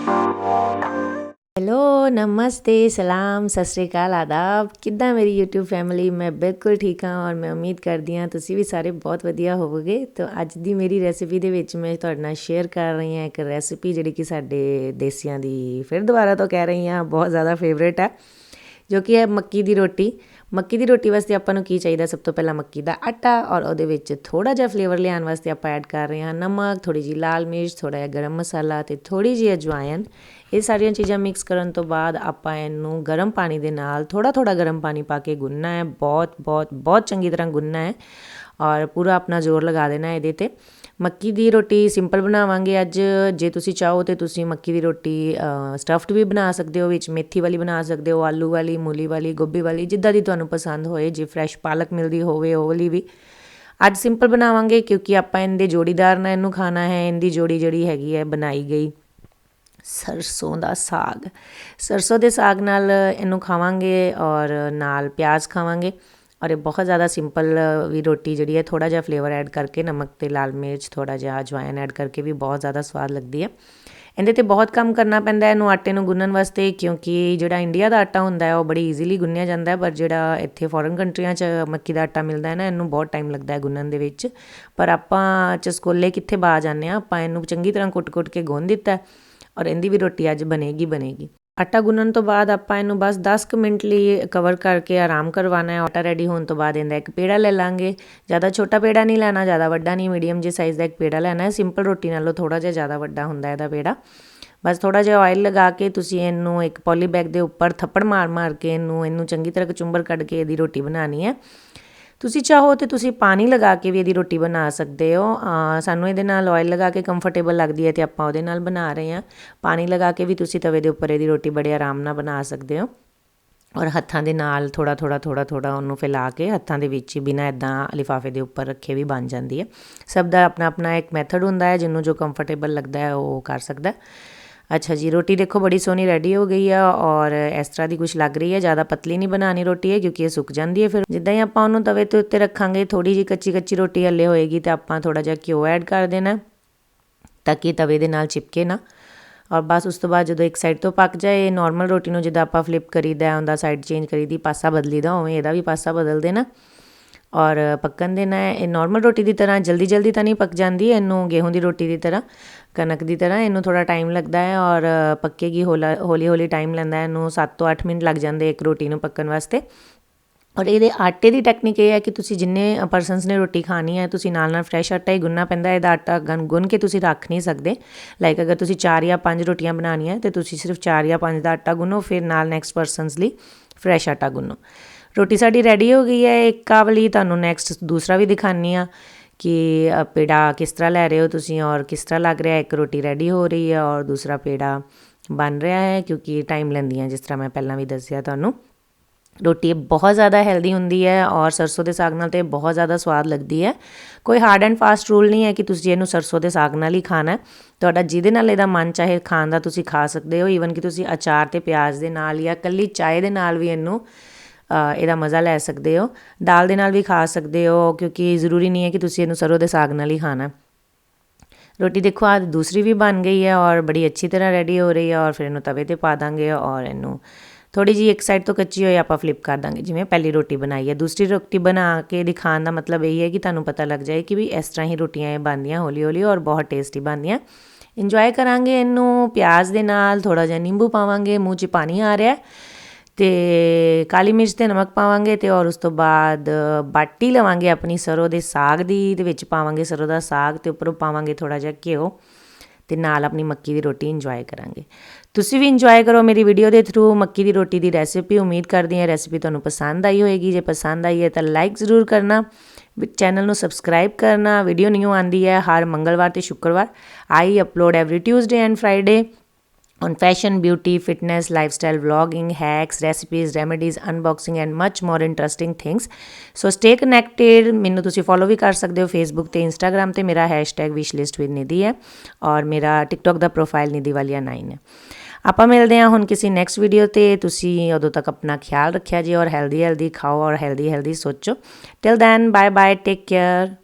Hello, नमस्ते, सलाम, सत श्री अकाल, आदाब। किद्दां मेरी यूट्यूब फैमिली? मैं बिल्कुल ठीक हाँ और मैं उम्मीद करदी हाँ तुसी भी सारे बहुत वधिया होवोगे। तो अज दी मेरी रैसिपी दे विच मैं तुहाडे नाल शेयर कर रही हाँ एक रैसिपी जिहड़ी कि साडे देसियां दी फिर दोबारा तो कह रही हाँ बहुत ज़्यादा फेवरेट है, जो कि है मक्की दी रोटी। मक्की दी रोटी वास्ते आपां नूं की चाहिदा? सब तो पहला मक्की दा आटा और उहदे विच थोड़ा जिहा फ्लेवर लियाउण वास्ते आपां ऐड कर रहे हैं नमक, थोड़ी जी लाल मिर्च, थोड़ा जिहा गरम मसाला ते थोड़ी जी अजवाइन। ये सारियां चीज़ां मिक्स करन तो बाद आपां इहनूं गर्म पानी दे नाल थोड़ा थोड़ा गर्म पानी पा के गुनना है, बहुत बहुत बहुत चंगी तरह गुनना है और पूरा अपना जोर लगा देना है इहदे ते। मक्की दी रोटी सिंपल बनावांगे अज। जे तुसी चाहो तो तुसी मक्की दी रोटी स्टफ्ड भी बना सकते हो, विच मेथी वाली बना सकते हो, आलू वाली, मूली वाली, गोभी वाली, जिद्दां दी तुहानूं पसंद होए। जे फ्रैश पालक मिलदी होवे ओह वाली भी। अज सिंपल बनावांगे क्योंकि आपां इहदे जोड़ीदार नाल इहनूं खाना है। इहदी जोड़ी जिहड़ी हैगी है बनाई गई सरसों दा साग। सरसों दे साग नाल इहनूं खावांगे और नाल प्याज खावांगे। और ये बहुत ज़्यादा सिंपल भी रोटी जिहड़ी है थोड़ा जिहा फ्लेवर ऐड करके नमक ते लाल मिर्च थोड़ा जिहा अजवाइन ऐड करके भी बहुत ज़्यादा स्वाद लगदी है। इहदे ते बहुत कम करना पैंदा इहनूं आटे नूं गुन्नण वास्ते, क्योंकि जिहड़ा इंडिया दा आटा हुंदा है वो बड़ी ईजीली गुन्निया जांदा है, पर जिहड़ा इत्थे फॉरन कंट्रियां च मक्की दा आटा मिलदा है ना, इहनूं बहुत टाइम लगदा है गुन्नण दे विच। पर आपां चसकोले कित्थे बाज आने आ, आपां इहनूं चंगी तरह कुट के गुन्न दित्ता है और इहदी भी रोटी अज बनेगी। आटा गुन्नण तो बाद आपां इहनूं बस 10 कुछ मिनट लई कवर करके आराम करवाना है। आटा रेडी होने तो बाद इहदा एक पेड़ा ले लांगे। ज़्यादा छोटा पेड़ा नहीं लेना, ज़्यादा वड्डा नहीं, मीडियम जे साइज़ का एक पेड़ा लेना है। सिंपल रोटी नालों थोड़ा जिहा ज़्यादा वड्डा हुंदा इहदा पेड़ा। बस थोड़ा जिहा ऑयल लगा के तुसीं इहनूं एक पॉली बैग दे उप्पर थप्पड़ मार के इहनूं चंगी तरह कचुंबर कढ के इहदी रोटी बनानी है। तुसी चाहो तो तुसी पानी लगा के भी इहदी रोटी बना सकते हो। सानूं इहदे नाल ऑयल लगा के कंफर्टेबल लगदी है तो आपां उहदे नाल बना रहे हैं। पानी लगा के भी तुसी तवे दे उप्पर इहदी रोटी बड़े आराम नाल बना सकते हो और हत्थां दे नाल थोड़ा ਉਹਨੂੰ फैला के हत्थां दे विच ही बिना इदां लिफाफे दे उप्पर रखे भी बन जाती है। सब दा अपना अपना एक मैथड हुंदा है, जिन्हों जो कंफर्टेबल लगता है वो कर सकता है। अच्छा जी, रोटी देखो बड़ी सोहनी रेडी हो गई है और इस तरह की कुछ लग रही है। ज़्यादा पतली नहीं बनानी रोटी है क्योंकि ये सुक जाती है। फिर जिद्दां ही आपां उहनूं तवे ते उत्ते रखांगे, थोड़ी जी कच्ची रोटी हल्ले होएगी तो आपां थोड़ा जिहा घिओ ऐड कर देना ताकि तवे दे नाल चिपके ना। और बस उस तो बाद जो एक साइड तो पक जाए, नॉर्मल रोटी नूं जिद्दां आपां फ्लिप करीदा उहदा साइड चेंज करीदी, पासा बदलीदा, उवें इहदा भी पासा बदल देना और पकन देना है। ये नॉर्मल रोटी की तरह जल्दी तो नहीं पक जाती, इनू गेहूं की रोटी की तरह, कनक की तरह इनू थोड़ा टाइम लगता है और पक्केगी हौली टाइम लैंदा है। इनू 7 तो 8 मिनट लग जाते एक रोटी नूं पकन वास्ते। और ये आटे की टैक्नीक ये है कि तुसी जिन्ने परसनस ने रोटी खानी है तुसी नाल फ्रैश आटा ही गुनना पैंदा। इहदा आटा गुन के तुसी रख नहीं सकते। लाइक अगर तुसी 4 या 5 रोटियां बनानियां है तो तुसी सिर्फ 4 या 5 का आटा गुनो, फिर नाल नैक्सट परसनस लई फ्रैश आटा गुनो। रोटी साड़ी रेडी हो गई है। एक कावली तुहानूं नैक्सट दूसरा भी दिखानी आ कि पेड़ा किस तरह लै रहे हो तुसी और किस तरह लग रहा है। एक रोटी रेडी हो रही है और दूसरा पेड़ा बन रहा है, क्योंकि टाइम लैंदियां जिस तरह मैं पहलां भी दस्सिया तुहानूं। रोटी बहुत ज़्यादा हैल्दी होंदी है और सरसों के साग नाल तो बहुत ज़्यादा स्वाद लगती है। कोई हार्ड एंड फास्ट रूल नहीं है कि तुसी इहनूं सरसों के साग नाल ही खाना है। तुहाडा जिहदे नाल इहदा मन चाहे खाण दा तुसी खा सकते हो। ईवन कि तुसी अचार ते प्याज दे नाल या कल्ली चाय दे नाल भी इहनूं ਇਹਦਾ मज़ा लै सकते हो। दाल दे नाल भी खा सकते हो, क्योंकि ज़रूरी नहीं है कि तुसी इहनूं सरों दे साग नाल ही खाना। रोटी देखो आज दूसरी भी बन गई है और बड़ी अच्छी तरह रेडी हो रही है। और फिर इहनूं तवे ते पा देंगे और इहनूं थोड़ी जी एक साइड तो कच्ची होई आपां फ्लिप कर देंगे, जिवें पहली रोटी बनाई है। दूसरी रोटी बना के दिखाने का मतलब यही है कि तुहानूं पता लग जाए कि भी इस तरह ही रोटियां बनदियां हौली और बहुत टेस्टी बनदियां। इंजॉय करांगे इहनूं प्याज दे नाल, थोड़ा जिहा नींबू पावांगे, मूँह च पानी आ रहा है तो काली मिर्च ते नमक पावांगे तो और उस तो बाद बाटी लवांगे अपनी सरों दे साग दी, ते विच पावांगे सरों दा साग ते उपरों पावांगे थोड़ा जिहा घिओ ते नाल अपनी मक्की दी रोटी इंजॉय करांगे। तुसी भी इंजॉय करो मेरी वीडियो के थ्रू मक्की दी रोटी की रेसिपी। उम्मीद करदी हां रेसिपी तुहानूं पसंद आई होएगी। जे पसंद आई है तो लाइक ज़रूर करना, चैनल नूं सबसक्राइब करना। वीडियो न्यू आंदी है हर मंगलवार ते शुक्रवार। I upload every Tuesday and Friday on fashion, beauty, fitness, lifestyle, vlogging, hacks, recipes, remedies, unboxing and much more interesting things. So stay connected। मैनू तुसी फॉलो भी कर सकते हो फेसबुक ते इंस्टाग्राम ते। मेरा #wishlist_with_nidhi है और मेरा टिकटॉक का प्रोफाइल निधि वालिया 9 है। आपां मिलते हैं हुण किसी नैक्सट वीडियो ते। तुसी उदों तक अपना ख्याल रखिया जी और हैल्दी खाओ और हैल्दी सोचो। Till then bye bye, take care.